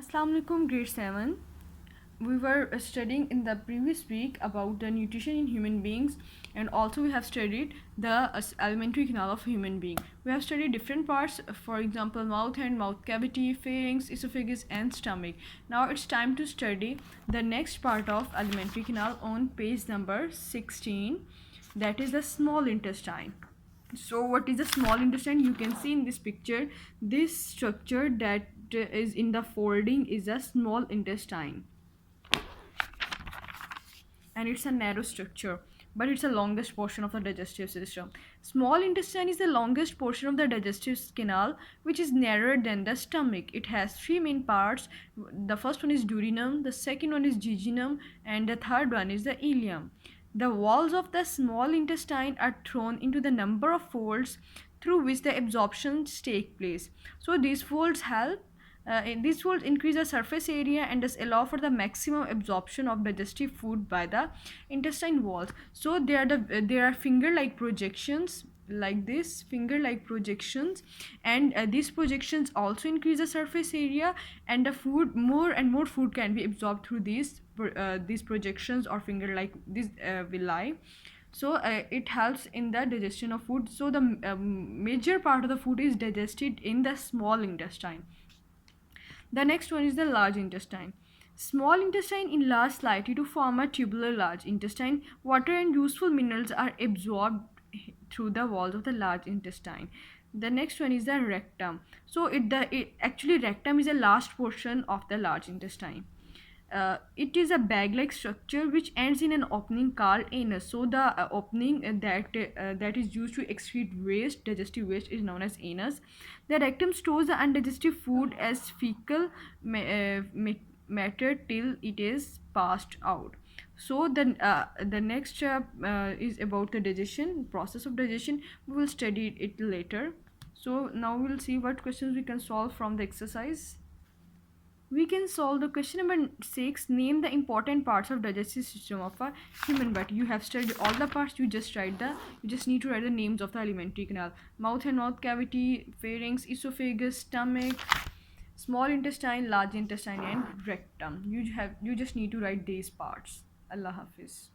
Assalamu alaikum, grade 7. We were studying in the previous week about the nutrition in human beings, and also we have studied the alimentary canal of human being. We have studied different parts, for example mouth and mouth cavity, pharynx, esophagus and stomach. Now it's time to study the next part of alimentary canal on page number 16, that is the small intestine. So what is the small intestine? You can see in this picture, this structure that is in the folding is a small intestine, and it's a narrow structure, but it's the longest portion of the digestive system. Small intestine is the longest portion of the digestive canal, which is narrower than the stomach. It has three main parts. The first one is duodenum, the second one is jejunum, and the third one is the ileum. The walls of the small intestine are thrown into the number of folds through which the absorptions take place. So these folds these folds increase the surface area and thus allow for the maximum absorption of digestive food by the intestine walls. So there are finger-like projections, like this finger-like projections, and these projections also increase the surface area, and the food, more and more food can be absorbed through these projections or finger-like these villi. So it helps in the digestion of food. So the major part of the food is digested in the small intestine. The next one is the large intestine. Small intestine enlarge slightly to form a tubular large intestine. Water and useful minerals are absorbed through the walls of the large intestine. The next one is the rectum. So actually rectum is the last portion of the large intestine. It is a bag-like structure which ends in an opening called anus. So the opening that is used to excrete waste, digestive waste, is known as anus. The rectum stores the undigested food as fecal matter till it is passed out. So the next is about the digestion, process of digestion. We will study it later. So now we will see what questions we can solve from the exercise. We can solve the question number 6. Name the important parts of digestive system of a human body. You have studied all the parts. You just need to write the names of the alimentary canal: mouth and mouth cavity, pharynx, esophagus, stomach, small intestine, large intestine, and rectum. You just need to write these parts. Allah Hafiz.